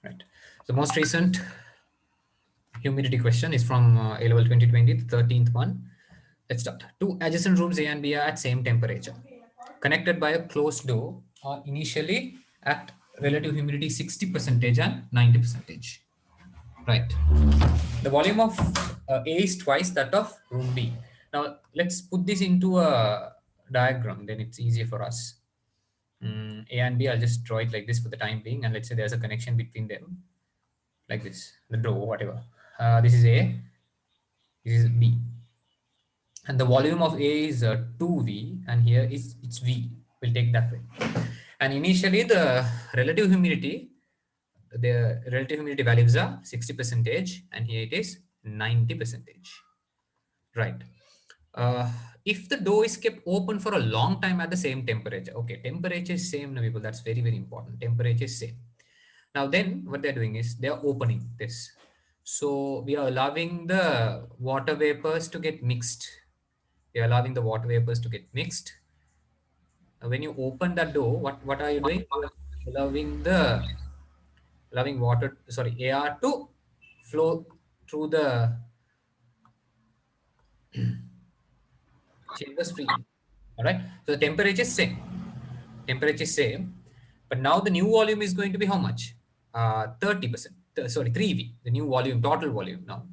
Right. The most recent humidity question is from A-level 2020, the 13th one. Let's start. Two adjacent rooms A and B are at same temperature, connected by a closed door, are initially at relative humidity 60 percentage and 90 percentage. Right. The volume of A is twice that of room B. Now let's put this into a diagram. Then it's easier for us. A and B, I'll just draw it like this for the time being, and let's say there's a connection between them, like this, the door, whatever. This is A, this is B, and the volume of A is 2V, and here is it's V. We'll take that way. And initially, the relative humidity values are 60 percentage, and here it is 90 percentage. Right. Uh, if the door is kept open for a long time at the same temperature, okay, temperature is same, now people. That's very very important. Temperature is same. Now then, what they're doing is they are opening this. So we are allowing the water vapors to get mixed. We are allowing the water vapors to get mixed. Now, when you open that door, what are you doing? You are allowing water, sorry, air to flow through the chambers freely. All right. So the temperature is same. Temperature is same, but now the new volume is going to be how much? 30%. Sorry, 3V. The new volume, total volume now.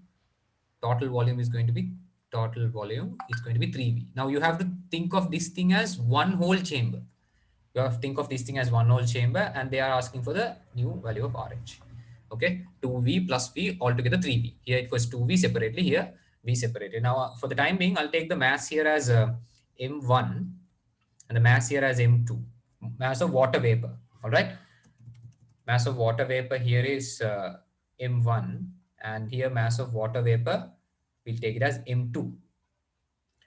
Total volume is going to be 3V. Now you have to think of this thing as one whole chamber. You have to think of this thing as one whole chamber, and they are asking for the new value of RH. Okay, 2V plus V altogether 3V. Here it was 2V separately, here V separated. Now for the time being, I'll take the mass here as M1 and the mass here as M2. Mass of water vapor. All right. Mass of water vapor here is M1, and here mass of water vapor, we'll take it as M2.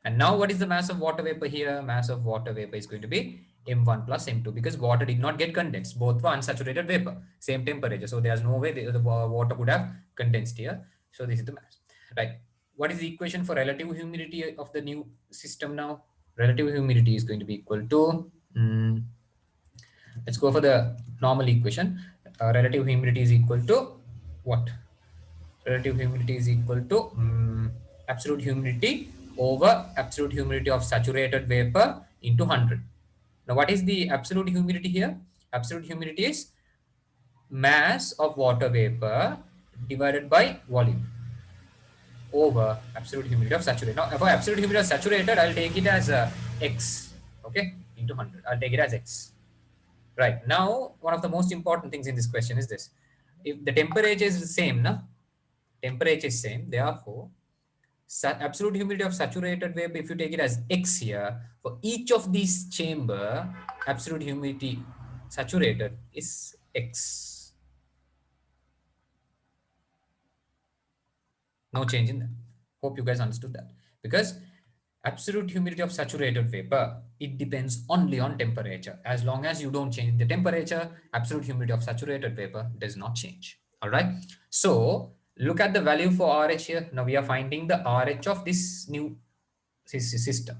And now what is the mass of water vapor here? Mass of water vapor is going to be M1 plus M2, because water did not get condensed. Both were unsaturated vapor, same temperature. So there's no way the water could have condensed here. So this is the mass. Right. What is the equation for relative humidity of the new system now? Relative humidity is going to be equal to, let's go for the normal equation. Relative humidity is equal to what? Relative humidity is equal to absolute humidity over absolute humidity of saturated vapor into 100. Now, what is the absolute humidity here? Absolute humidity is mass of water vapor divided by volume over absolute humidity of saturated. Now, for absolute humidity of saturated, I'll take it as X, okay, into 100. I'll take it as X. Right. Now, one of the most important things in this question is this. If the temperature is the same, na? Temperature is same. Therefore, absolute humidity of saturated vapor, if you take it as X here, for each of these chamber, absolute humidity saturated is X. No change in that. Hope you guys understood that. Because absolute humidity of saturated vapor, it depends only on temperature. As long as you don't change the temperature, absolute humidity of saturated vapor does not change. All right. So look at the value for RH here. Now we are finding the RH of this new system.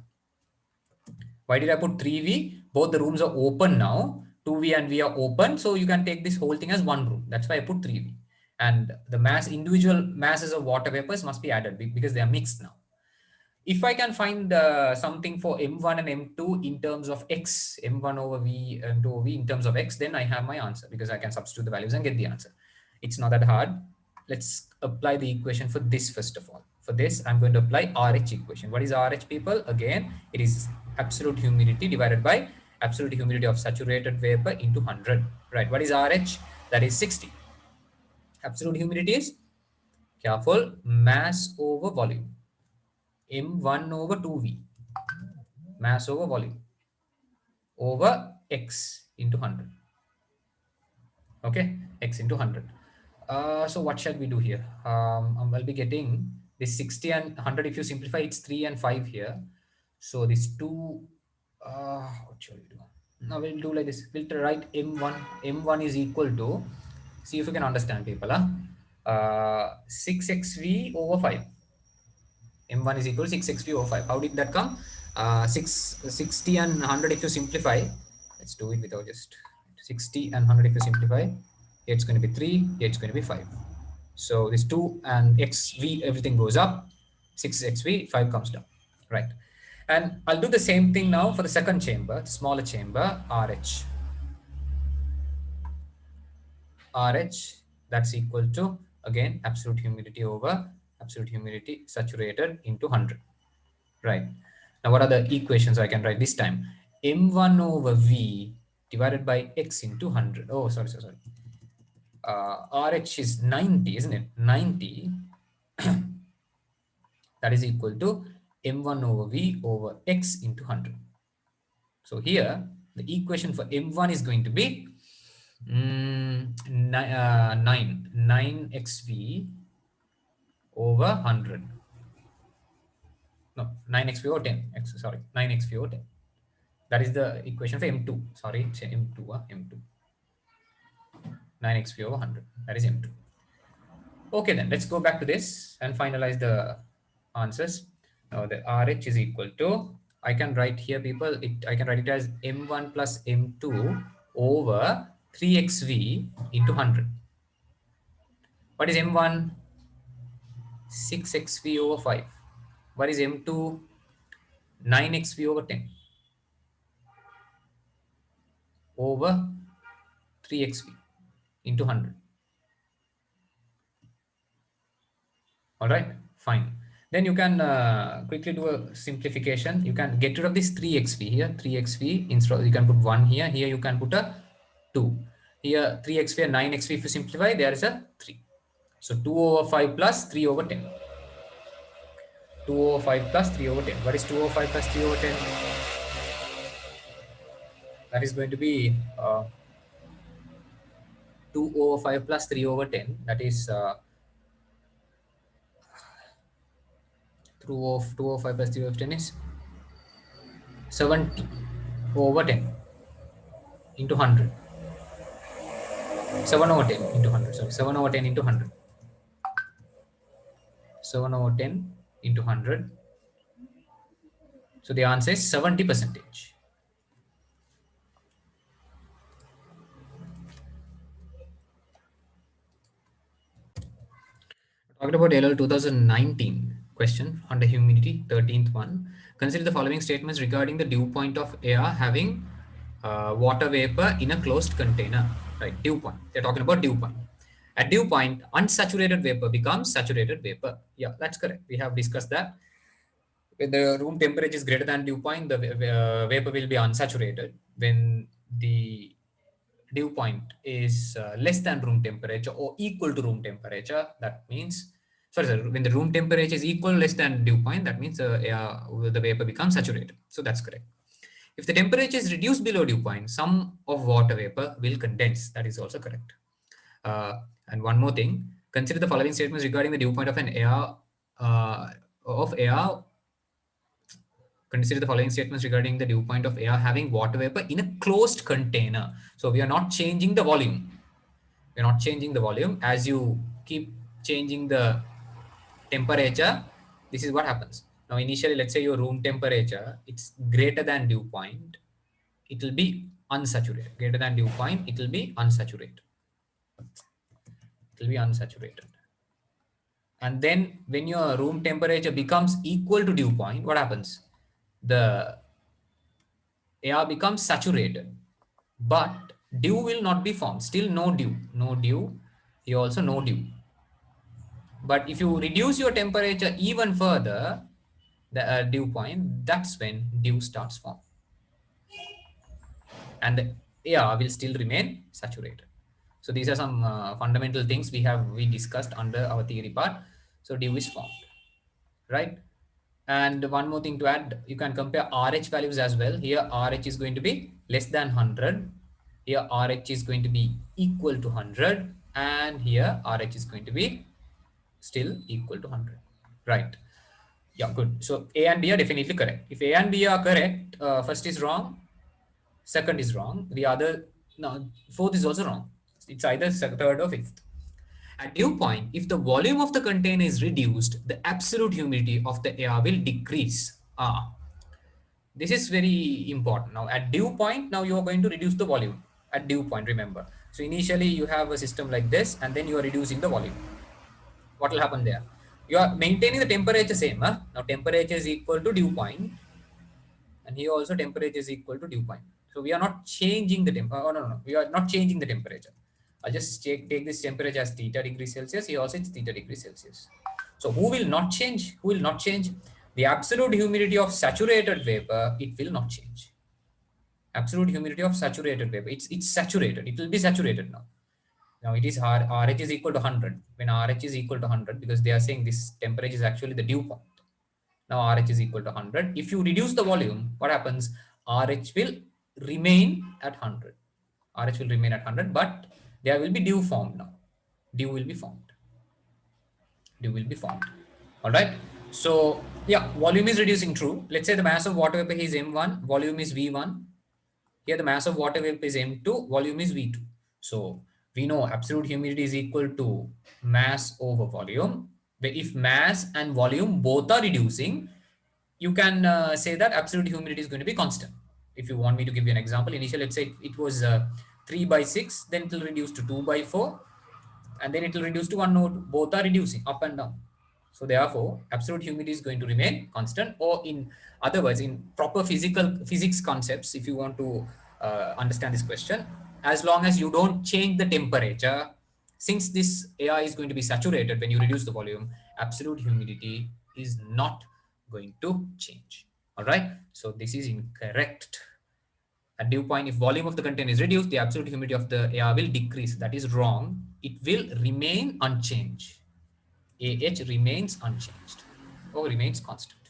Why did I put 3V? Both the rooms are open now. 2V and V are open. So you can take this whole thing as one room. That's why I put 3V. And the individual masses of water vapors must be added because they are mixed now. If I can find something for M1 and M2 in terms of X, M1 over V, M2 over V in terms of X, then I have my answer, because I can substitute the values and get the answer. It's not that hard. Let's apply the equation for this first of all. For this, I'm going to apply RH equation. What is RH, people? Again, it is absolute humidity divided by absolute humidity of saturated vapor into 100. Right. What is RH? That is 60. Absolute humidity is, careful, mass over volume. M1 over 2V, mass over volume, over X into 100. Okay, X into 100. So what shall we do here? I'll be getting this 60 and 100. If you simplify, it's 3 and 5 here. So this 2, what shall we do? Now we'll do like this. We'll write M1. M1 is equal to, see if you can understand, people. 6xV over 5. M1 is equal to 6xV over 5. How did that come? 60 and 100 if you simplify. Let's do it without just 60 and 100 if you simplify. Here it's going to be 3, here it's going to be 5. So this 2 and xv, everything goes up. 6xv, 5 comes down. Right. And I'll do the same thing now for the second chamber, the smaller chamber, RH. RH, that's equal to, again, absolute humidity over absolute humidity saturated into 100. Right. Now, what are the equations I can write this time? M1 over V divided by X into 100. Oh, sorry. RH is 90, isn't it? 90. That is equal to M1 over V over X into 100. So here, the equation for M1 is going to be 9xV over 100. No, 9xV over 10. Sorry, 9xV over 10. That is the equation for M2. Sorry, it's M2. M2. 9xV over 100. That is M2. Okay, then let's go back to this and finalize the answers. Now the RH is equal to, I can write here, people, I can write it as M1 plus M2 over 3xV into 100. What is M1? 6xV over 5. What is M2? 9xV over 10 over 3xV into 100. All right, fine. Then you can quickly do a simplification. You can get rid of this 3xv here, 3xv. Instead, you can put 1 here. Here you can put a 2. Here 3xv and 9xv, if you simplify, there is a 3. So 2 over 5 plus 3 over 10. 2 over 5 plus 3 over 10. What is 2 over 5 plus 3 over 10? That is going to be 2 over 5 plus 3 over 10. That is 2 over 5 plus 3 over 10 is 70 over 10 into 100. 7 over 10 into 100. Sorry, 7 over 10 into 100. 7 over 10 into 100. So the answer is 70%. Talking about LL 2019 question under humidity, 13th one. Consider the following statements regarding the dew point of air having water vapor in a closed container. Right, dew point. They're talking about dew point. At dew point, unsaturated vapor becomes saturated vapor. Yeah, that's correct. We have discussed that. When the room temperature is greater than dew point, the vapor will be unsaturated. When the dew point is less than room temperature or equal to room temperature, that means, sorry, when the room temperature is equal less than dew point, that means the vapor becomes saturated. So that's correct. If the temperature is reduced below dew point, some of water vapor will condense. That is also correct. And one more thing, consider the following statements regarding the dew point of an air of air. Consider the following statements regarding the dew point of air having water vapor in a closed container. So we are not changing the volume. We're not changing the volume. As you keep changing the temperature, this is what happens. Now, initially, let's say your room temperature, it's greater than dew point. It will be unsaturated. Greater than dew point, it will be unsaturated. It will be unsaturated. And then when your room temperature becomes equal to dew point, what happens? The air becomes saturated, but dew will not be formed. Still no dew. No dew. Here also no dew. But if you reduce your temperature even further, the dew point, that's when dew starts form. And the air will still remain saturated. So these are some fundamental things we discussed under our theory part. So dew is formed, right? And one more thing to add, you can compare RH values as well. Here RH is going to be less than 100. Here RH is going to be equal to 100. And here RH is going to be still equal to 100. Right. Yeah, good. So A and B are definitely correct. If A and B are correct, first is wrong, second is wrong. The other, no, fourth is also wrong. It's either third or fifth. At dew point, if the volume of the container is reduced, the absolute humidity of the air will decrease. This is very important. Now, at dew point, now you are going to reduce the volume at dew point, remember. So initially you have a system like this, and then you are reducing the volume. What will happen there? You are maintaining the temperature same. Huh? Now temperature is equal to dew point, and here also temperature is equal to dew point. So we are not changing the temperature. Oh, no, we are not changing the temperature. I'll just take this temperature as theta degrees Celsius. Here also it's theta degrees Celsius. So who will not change? Who will not change? The absolute humidity of saturated vapor, it will not change. Absolute humidity of saturated vapor. It's saturated. It will be saturated now. Now it is RH is equal to 100. When RH is equal to 100, because they are saying this temperature is actually the dew point. Now RH is equal to 100. If you reduce the volume, what happens? RH will remain at 100. RH will remain at 100, but there will be dew formed now. Dew will be formed. Dew will be formed. All right. So yeah, volume is reducing, true. Let's say the mass of water vapor is M1, volume is V1. Here the mass of water vapor is M2, volume is V2. So we know absolute humidity is equal to mass over volume. If mass and volume both are reducing, you can say that absolute humidity is going to be constant. If you want me to give you an example, initially let's say it was 3 by 6, then it will reduce to 2 by 4, and then it will reduce to 1 node. Both are reducing up and down. So therefore, absolute humidity is going to remain constant, or in other words, in proper physics concepts, if you want to understand this question, as long as you don't change the temperature, since this air is going to be saturated when you reduce the volume, absolute humidity is not going to change. All right. So this is incorrect. At dew point, if volume of the container is reduced, the absolute humidity of the air will decrease. That is wrong. It will remain unchanged. AH remains unchanged or remains constant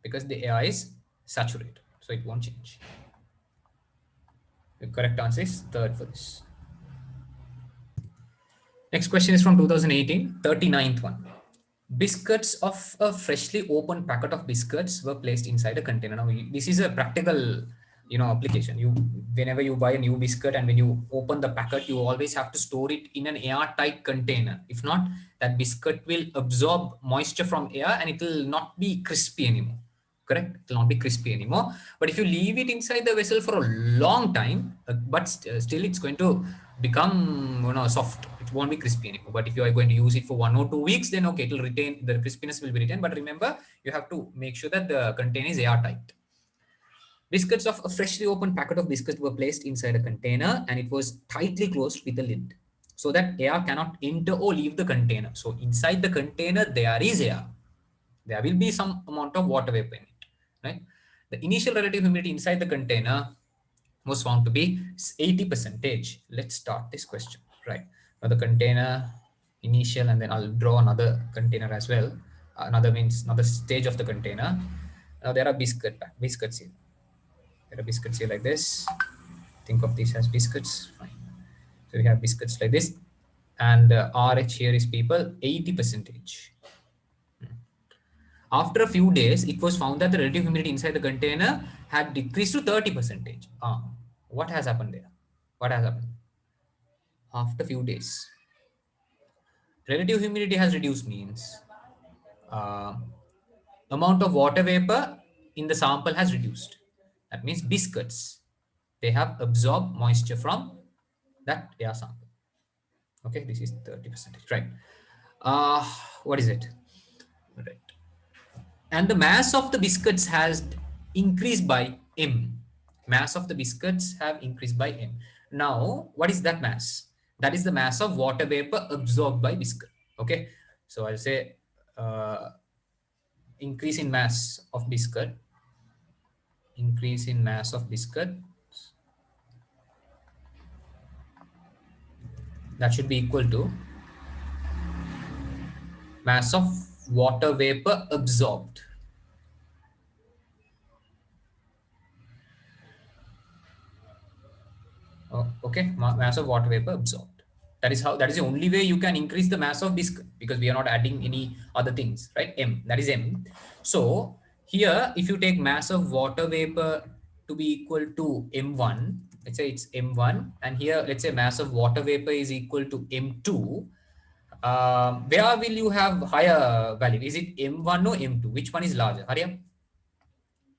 because the air is saturated, so it won't change. The correct answer is third for this. Next question is from 2018, 39th one. Biscuits of a freshly opened packet of biscuits were placed inside a container. Now, this is a practical, application. Whenever you buy a new biscuit and when you open the packet, you always have to store it in an airtight container. If not, that biscuit will absorb moisture from air and it will not be crispy anymore. Correct? It will not be crispy anymore. But if you leave it inside the vessel for a long time, but still it's going to become soft. It won't be crispy anymore. But if you are going to use it for 1 or 2 weeks, then okay, it will retain, the crispiness will be retained. But remember, you have to make sure that the container is airtight. Biscuits of a freshly opened packet of biscuits were placed inside a container and it was tightly closed with a lid so that air cannot enter or leave the container. So inside the container, there is air. There will be some amount of water vapor in it, right? The initial relative humidity inside the container was found to be 80%. Let's start this question, right? Now the container initial, and then I'll draw another container as well. Another means another stage of the container. Now there are biscuits here. There are biscuits here like this. Think of these as biscuits. Fine. So we have biscuits like this, and RH here is people 80%. After a few days, it was found that the relative humidity inside the container had decreased to 30%. What has happened there? What has happened? After a few days, relative humidity has reduced means uh, amount of water vapor in the sample has reduced. That means biscuits, they have absorbed moisture from that air sample. Okay, this is 30%, right? Uh, what is it? Right. And the mass of the biscuits has increased by m. Mass of the biscuits have increased by m. Now, what is that mass? That is the mass of water vapor absorbed by biscuit. Okay, so I'll say increase in mass of biscuit, increase in mass of biscuit, that should be equal to mass of water vapor absorbed. Okay, mass of water vapor absorbed. That is the only way you can increase the mass of biscuit, because we are not adding any other things, right? M, that is M. So here, if you take mass of water vapor to be equal to M1, let's say it's M1, and here let's say mass of water vapor is equal to M2. Where will you have higher value? Is it M1 or M2? Which one is larger? Hurry up.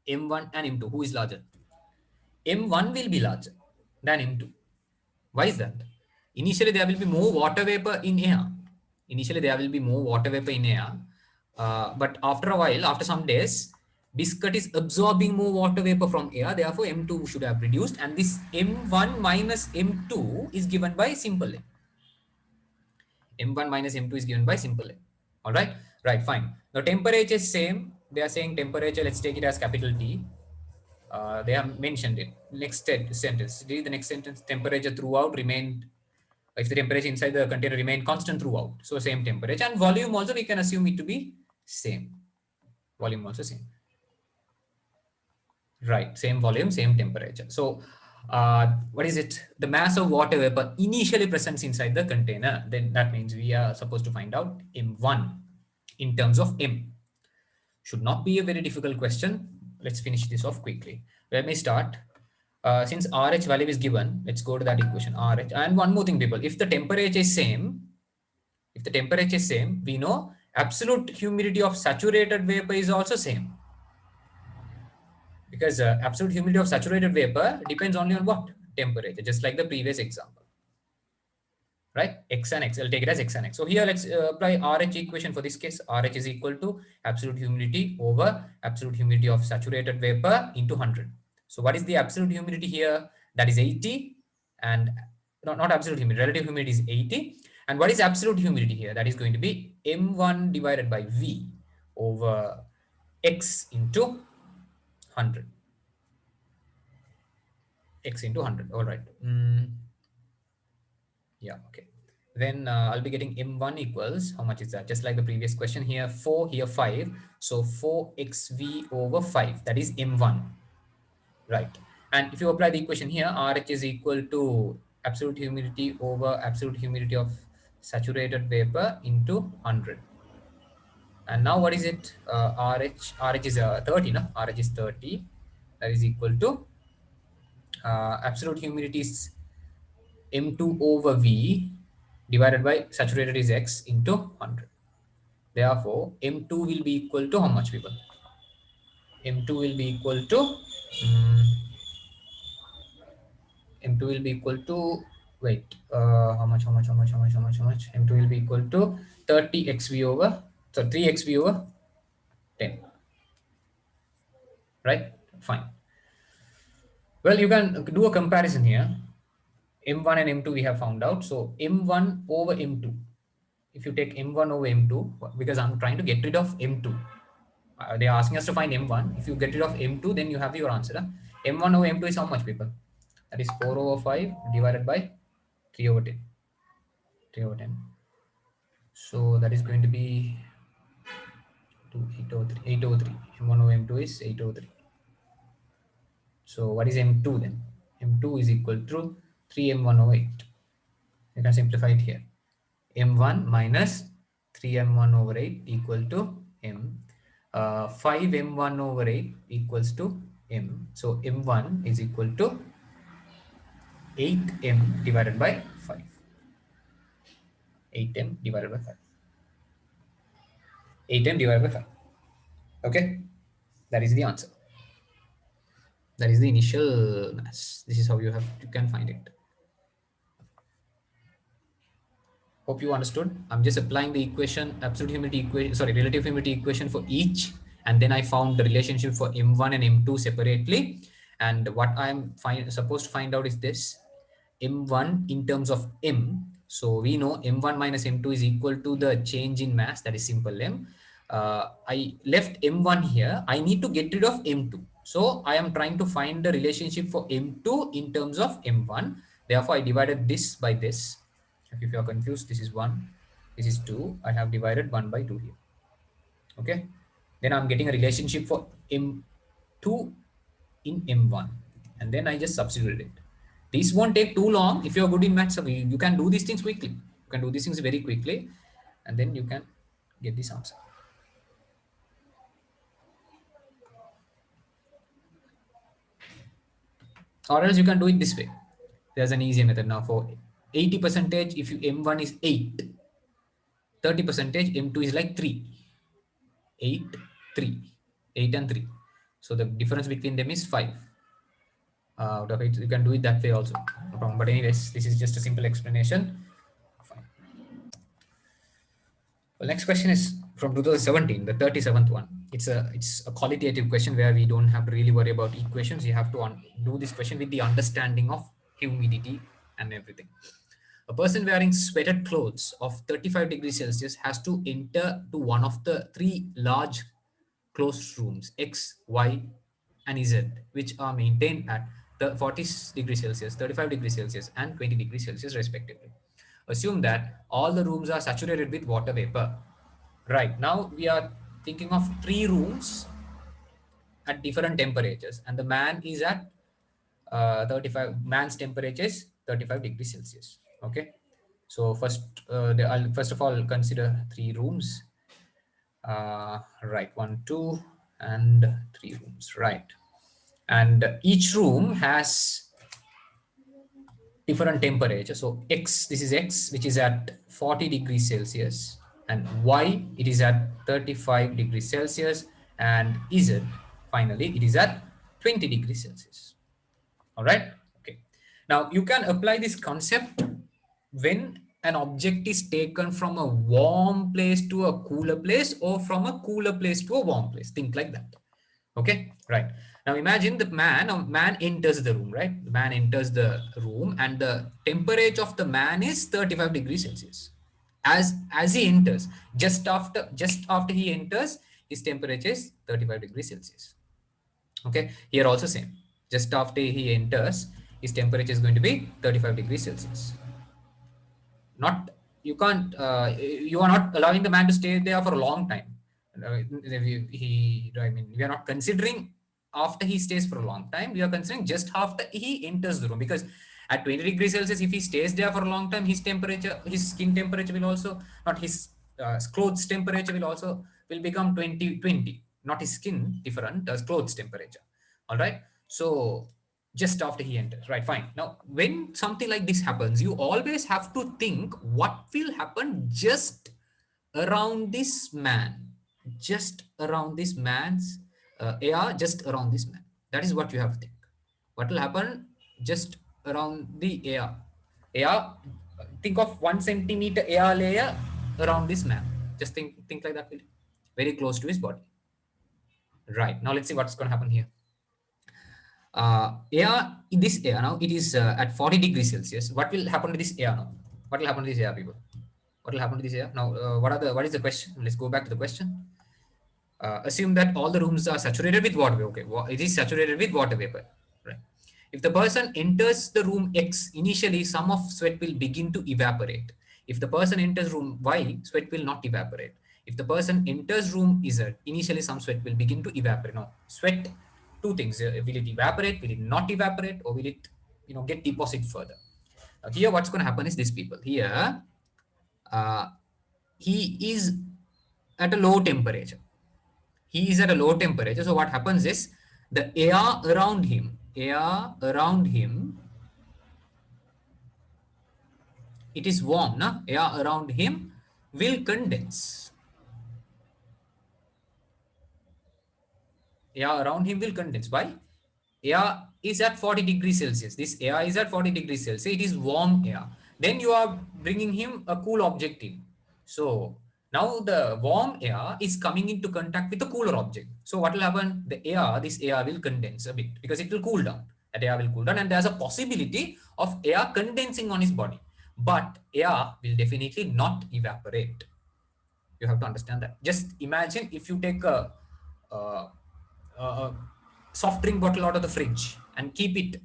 M1 and M2, who is larger? M1 will be larger. than M2. Why is that? Initially, there will be more water vapor in air. Initially, there will be more water vapor in air. But after a while, after some days, biscuit is absorbing more water vapor from air. Therefore, M2 should have reduced. And this M1 minus M2 is given by simple M. M1 minus M2 is given by simple M. All right? Right, fine. Now, temperature is same. They are saying temperature, let's take it as capital T. They have mentioned it. Next sentence. Read the next sentence. Temperature throughout remained. If the temperature inside the container remained constant throughout, so same temperature, and volume also we can assume it to be same. Volume also same. Right, same volume, same temperature. So, what is it? The mass of water vapor initially presents inside the container. Then that means we are supposed to find out M1 in terms of M. Should not be a very difficult question. Let's finish this off quickly. Let me start. Since RH value is given, let's go to that equation RH. And one more thing, people, if the temperature is same, we know absolute humidity of saturated vapor is also same. Because absolute humidity of saturated vapor depends only on what? Temperature, just like the previous example. Right? X and X. I'll take it as X and X. So here let's apply RH equation for this case. RH is equal to absolute humidity over absolute humidity of saturated vapor into 100. So what is the absolute humidity here? That is 80. And not absolute humidity, relative humidity is 80. And what is absolute humidity here? That is going to be M1 divided by V over X into 100. X into 100. All right. Yeah, okay. Then I'll be getting M1 equals, how much is that? Just like the previous question here, 4, here 5. So 4xv over 5, that is M1, right? And if you apply the equation here, RH is equal to absolute humidity over absolute humidity of saturated vapor into 100. And now what is it? RH is 30, no? RH is 30. That is equal to absolute humidity is M2 over V divided by saturated is X into 100. Therefore, M2 will be equal to how much, people? M2 will be equal to M2 will be equal to wait how much M2 will be equal to 30 xv over, so 3 xv over 10, right? Fine. Well, you can do a comparison here. M1 and M2 we have found out. So M1 over M2. If you take M1 over M2, because I'm trying to get rid of M2. They are asking us to find M1. If you get rid of M2, then you have your answer. M1 over M2 is how much, people? That is 4 over 5 divided by 3 over 10. 3 over 10. So that is going to be 8 over 3. 8 over 3. M1 over M2 is 8 over 3. So what is M2 then? M2 is equal to 3M1 over 8. You can simplify it here. M1 minus 3M1 over 8 equal to M. 5M1 over 8 equals to M. So M1 is equal to 8M divided by 5. 8M divided by 5. 8M divided by 5. Okay? That is the answer. That is the initial mass. This is how you can find it. Hope you understood. I'm just applying the equation, absolute humidity equation, sorry, relative humidity equation for each. And then I found the relationship for M1 and M2 separately. And what I'm supposed to find out is this. M1 in terms of M. So we know M1 minus M2 is equal to the change in mass, that is simple M. I left M1 here. I need to get rid of M2. So I am trying to find the relationship for M2 in terms of M1. Therefore, I divided this by this. If you are confused, this is 1, this is 2. I have divided 1 by 2 here. Okay. Then I'm getting a relationship for M2 in M1. And then I just substitute it. This won't take too long. If you're good in maths, you can do these things quickly. You can do these things very quickly. And then you can get this answer. Or else you can do it this way. There's an easier method now for 80 percentage. If you M1 is 8, 30 percentage, M2 is like 3. 8, 3. 8 and 3. So the difference between them is 5. out of it. You can do it that way also. No problem. But anyways, this is just a simple explanation. Fine. Well, next question is from 2017, the 37th one. It's a qualitative question where we don't have to really worry about equations. You have to do this question with the understanding of humidity and everything. A person wearing sweated clothes of 35 degrees Celsius has to enter to one of the three large closed rooms X, Y, and Z, which are maintained at the 40 degrees Celsius, 35 degrees Celsius, and 20 degrees Celsius, respectively. Assume that all the rooms are saturated with water vapor. Right now, we are thinking of three rooms at different temperatures, and the man is at 35. Man's temperature is 35 degrees Celsius. Okay, so I'll first of all consider three rooms. Right, one, two, and three rooms. Right, and each room has different temperature. So X, this is X, which is at 40 degrees Celsius, and Y, it is at 35 degrees Celsius, and Z, finally, it is at 20 degrees Celsius. All right. Okay. Now you can apply this concept when an object is taken from a warm place to a cooler place, or from a cooler place to a warm place. Think like that. Okay. Right. Now imagine the man enters the room, right? The man enters the room and the temperature of the man is 35 degrees Celsius. As he enters, just after he enters, his temperature is 35 degrees Celsius. Okay, here also same. Just after he enters, his temperature is going to be 35 degrees Celsius. Not you can't you are not allowing the man to stay there for a long time. I mean, we are not considering after he stays for a long time. We are considering just after he enters the room, because at 20 degrees Celsius, if he stays there for a long time, his skin temperature will also, not his clothes temperature will become 20. Not his skin different, as clothes temperature. All right. So just after he enters, right? Fine. Now, when something like this happens, you always have to think what will happen just around this man, just around this man's air, just around this man. That is what you have to think. What will happen just around the air? Air. Think of 1 centimeter air layer around this man. Just think like that. Very close to his body. Right. Now let's see what's going to happen here. Air, in this air now, it is at 40 degrees Celsius. What will happen to this air now? What will happen to this air, people? What will happen to this air now? What is the question? Let's go back to the question. Assume that all the rooms are saturated with water vapor. Okay, it is saturated with water vapor, right? If the person enters the room X, initially some of sweat will begin to evaporate. If the person enters room Y, sweat will not evaporate. If the person enters room Z, initially some sweat will begin to evaporate. Now, sweat, two things: will it evaporate? Will it not evaporate? Or will it, get deposit further? Now, here, what's going to happen is this, people. Here, uh, he is at a low temperature. He is at a low temperature. So what happens is the air around him, it is warm, na? Air around him will condense. Air around him will condense. Why? Air is at 40 degrees Celsius. This air is at 40 degrees Celsius. It is warm air. Then you are bringing him a cool object in. So now the warm air is coming into contact with the cooler object. So what will happen? This air will condense a bit because it will cool down. That air will cool down, and there's a possibility of air condensing on his body. But air will definitely not evaporate. You have to understand that. Just imagine if you take uh, a soft drink bottle out of the fridge and keep it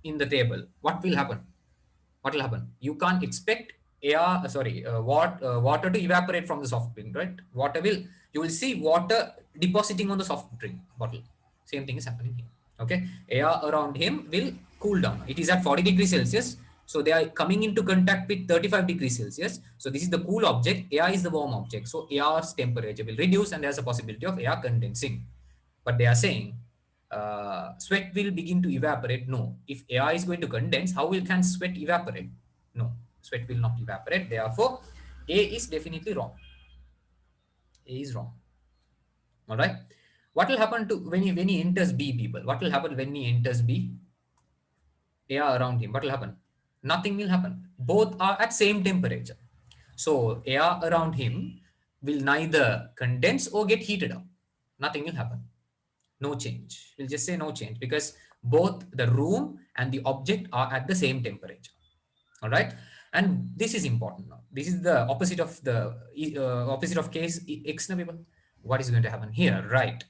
in the table. What will happen? What will happen? You can't expect water to evaporate from the soft drink, right? You will see water depositing on the soft drink bottle. Same thing is happening here. Okay, air around him will cool down. It is at 40 degrees Celsius. So they are coming into contact with 35 degrees Celsius. So this is the cool object. Air is the warm object. So air's temperature will reduce and there's a possibility of air condensing. But they are saying sweat will begin to evaporate. No. If air is going to condense, how can sweat evaporate? No. Sweat will not evaporate. Therefore, A is definitely wrong. A is wrong. All right. What will happen to when he enters B, people? What will happen when he enters B? air around him, what will happen? Nothing will happen. Both are at same temperature. So air around him will neither condense or get heated up. Nothing will happen. No change. We'll just say no change because both the room and the object are at the same temperature. All right. And this is important now. This is the opposite of the opposite of case X na people. What is going to happen here? Right.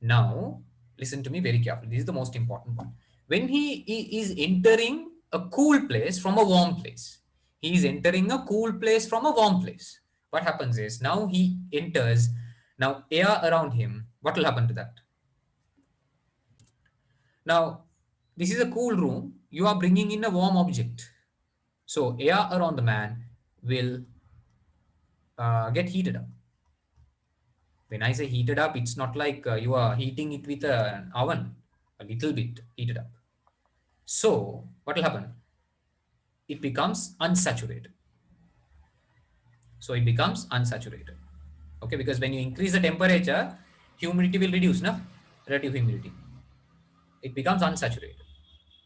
Now, listen to me very carefully. This is the most important one. When he is entering a cool place from a warm place, he is entering a cool place from a warm place. What happens is now he enters, now air around him. What will happen to that? Now, this is a cool room. You are bringing in a warm object. So, air around the man will get heated up. When I say heated up, it's not like you are heating it with an oven, a little bit heated up. So, what will happen? It becomes unsaturated. So, it becomes unsaturated. Okay, because when you increase the temperature, humidity will reduce, no? Relative humidity. It becomes unsaturated.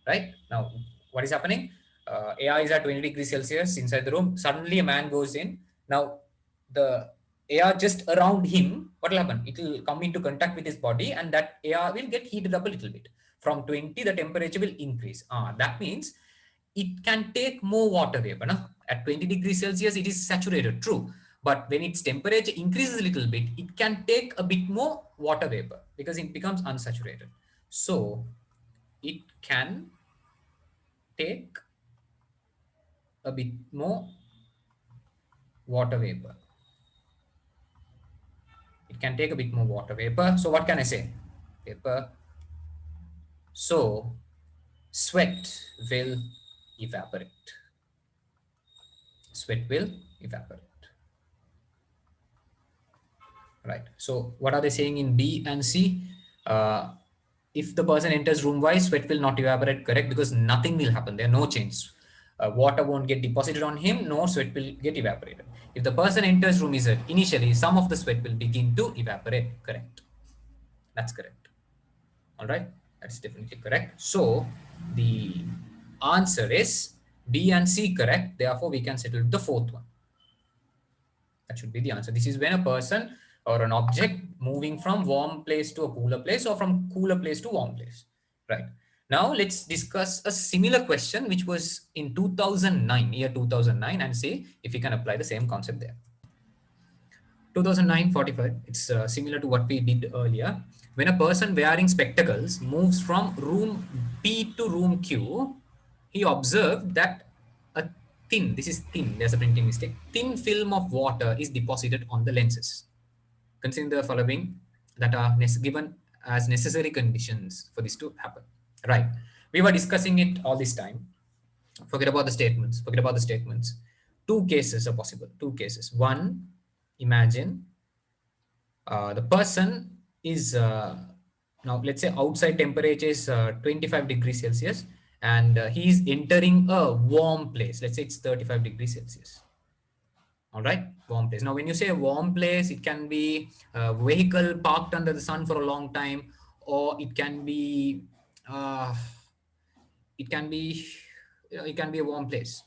Right? Now, what is happening? Air is at 20 degrees Celsius inside the room. Suddenly, a man goes in. Now, the air just around him, what will happen? It will come into contact with his body, and that air will get heated up a little bit. From 20, the temperature will increase. That means it can take more water vapor. No? At 20 degrees Celsius, it is saturated, true. But when its temperature increases a little bit, it can take a bit more water vapor because it becomes unsaturated. So, it can take a bit more water vapor. It can take a bit more water vapor. So what can I say? Vapor. So sweat will evaporate. Sweat will evaporate. Right. So what are they saying in B and C? If the person enters room wise, sweat will not evaporate, correct? Because nothing will happen. There are no changes. Water won't get deposited on him, nor sweat will get evaporated. If the person enters room is initially, some of the sweat will begin to evaporate, correct? That's correct. All right. That's definitely correct. So the answer is B and C correct. Therefore, we can settle the fourth one. That should be the answer. This is when a person or an object moving from warm place to a cooler place or from cooler place to warm place. Right. Now let's discuss a similar question which was in 2009, year 2009, and see if we can apply the same concept there. 2009 45. It's similar to what we did earlier. When a person wearing spectacles moves from room P to room Q, he observed that a this is thin, there's a printing mistake, thin film of water is deposited on the lenses. Consider the following that are given as necessary conditions for this to happen. Right. We were discussing it all this time. Forget about the statements. Forget about the statements. Two cases are possible. Two cases. One, imagine the person is now let's say outside temperature is 25 degrees Celsius and he is entering a warm place. Let's say it's 35 degrees Celsius. All right, warm place. Now, when you say a warm place, it can be a vehicle parked under the sun for a long time, or uh, it can be, it can be a warm place,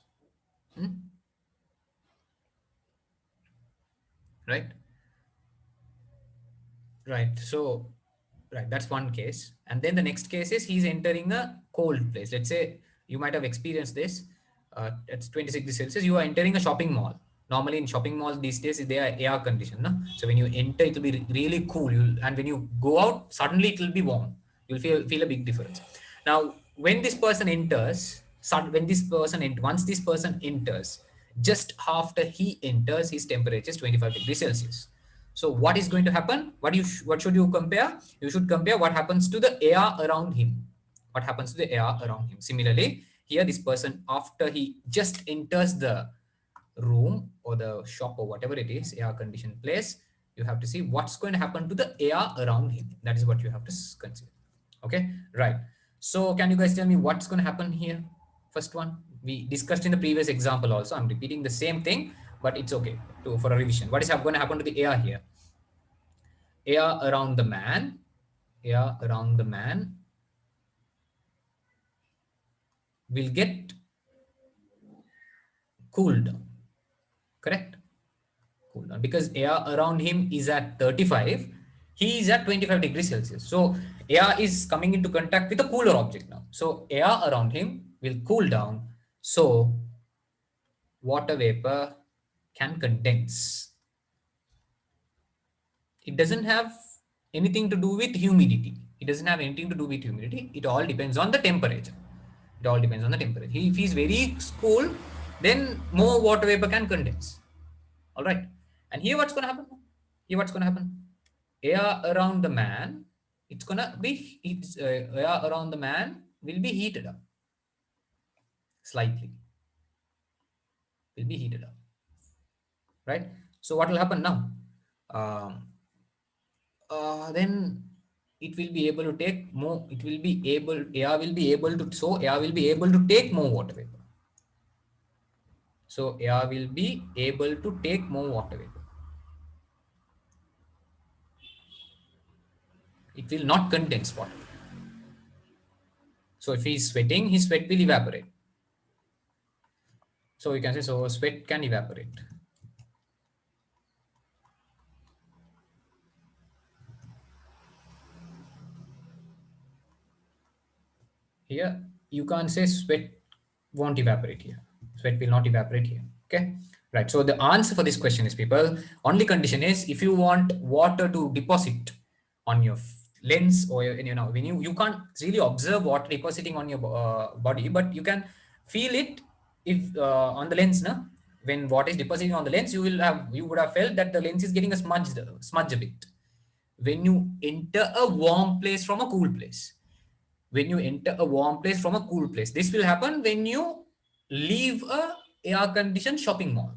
right? Right. So, right, that's one case. And then the next case is he's entering a cold place. Let's say you might have experienced this. It's 26 degrees Celsius. You are entering a shopping mall. Normally in shopping malls these days they are air conditioned. No? So when you enter, it will be really cool. And when you go out, suddenly it will be warm. You'll feel a big difference. Now, when this person enters, once this person enters, just after he enters, his temperature is 25 degrees Celsius. So what is going to happen? What should you compare? You should compare what happens to the air around him. What happens to the air around him? Similarly, here this person after he just enters the room or the shop or whatever it is, air conditioned place, you have to see what's going to happen to the air around him. That is what you have to consider. Okay, right. So can you guys tell me what's going to happen here? First one, we discussed in the previous example also. I'm repeating the same thing, but it's okay for a revision. What is going to happen to the air here? Air around the man, air around the man will get cooled down. Correct? Cool down, because air around him is at 35, he is at 25 degrees Celsius. So air is coming into contact with a cooler object now. So air around him will cool down. So water vapor can condense. It doesn't have anything to do with humidity. It doesn't have anything to do with humidity. It all depends on the temperature. It all depends on the temperature. If he's very cool, then more water vapor can condense. All right. And here what's going to happen? Here what's going to happen? Air around the man, air around the man will be heated up slightly. Will be heated up, right? So what will happen now? Um, then it will be able to take more. It will be able. Air will be able to. So air will be able to take more water vapor. So air will be able to take more water vapor. It will not condense water. So if he is sweating, his sweat will evaporate. So you can say, so sweat can evaporate. Here, you can't say sweat won't evaporate here. Sweat will not evaporate here. Okay. Right. So the answer for this question is, people, only condition is if you want water to deposit on your lens, or when you can't really observe water depositing on your body, but you can feel it if on the lens, na? When water is depositing on the lens, you would have felt that the lens is getting a smudge a bit. When you enter a warm place from a cool place, when you enter a warm place from a cool place, this will happen when you leave a air conditioned shopping mall.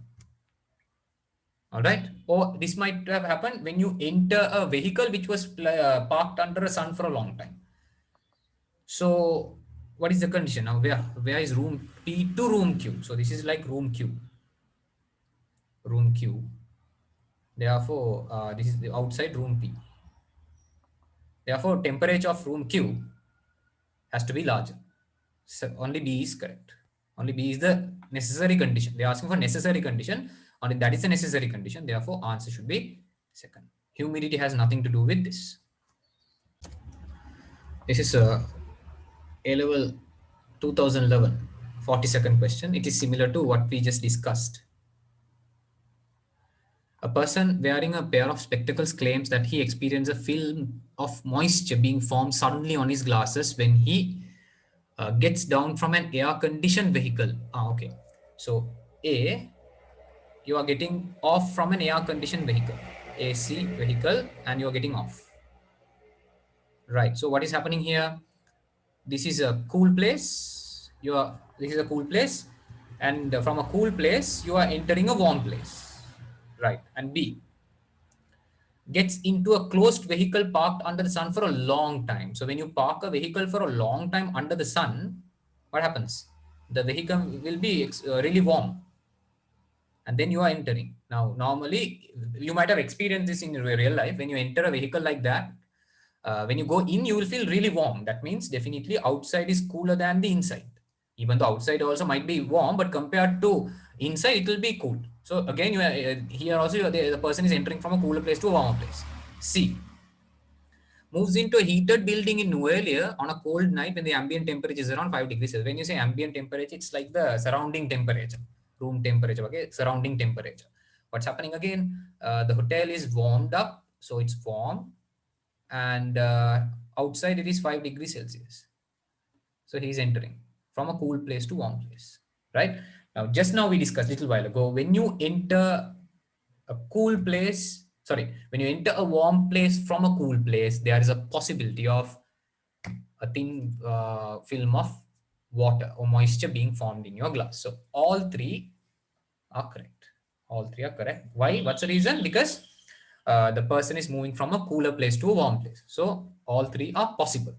All right. Or this might have happened when you enter a vehicle which was parked under a sun for a long time. So what is the condition now? Where is room P to room Q? So this is like room Q. Room Q. Therefore, this is the outside room P. Therefore, temperature of room Q has to be larger. So only B is correct. Only B is the necessary condition. They are asking for necessary condition. Only that is the necessary condition. Therefore, answer should be second. Humidity has nothing to do with this. This is a A-level 2011 40-second question. It is similar to what we just discussed. A person wearing a pair of spectacles claims that he experienced a film of moisture being formed suddenly on his glasses when he gets down from an air-conditioned vehicle. Okay. So A, you are getting off from an air-conditioned vehicle, AC vehicle, and you are getting off. Right. So what is happening here? This is a cool place. This is a cool place, and from a cool place you are entering a warm place. Right. And B, gets into a closed vehicle parked under the sun for a long time. So when you park a vehicle for a long time under the sun, what happens? The vehicle will be really warm, and then you are entering. Now, normally, you might have experienced this in real life. When you enter a vehicle like that, when you go in, you will feel really warm. That means definitely outside is cooler than the inside. Even though outside also might be warm, but compared to inside, it will be cool. So again, you are, here also the person is entering from a cooler place to a warmer place. C, moves into a heated building in Noelia on a cold night when the ambient temperature is around 5 degrees Celsius. When you say ambient temperature, it's like the surrounding temperature, room temperature, okay? Surrounding temperature. What's happening again? The hotel is warmed up, so it's warm, and outside it is 5 degrees Celsius. So he's entering from a cool place to warm place, right? Now, just now we discussed a little while ago, when you enter a cool place, sorry, when you enter a warm place from a cool place, there is a possibility of a thin film of water or moisture being formed in your glass. So all three are correct. All three are correct. Why? What's the reason? Because the person is moving from a cooler place to a warm place. So all three are possible.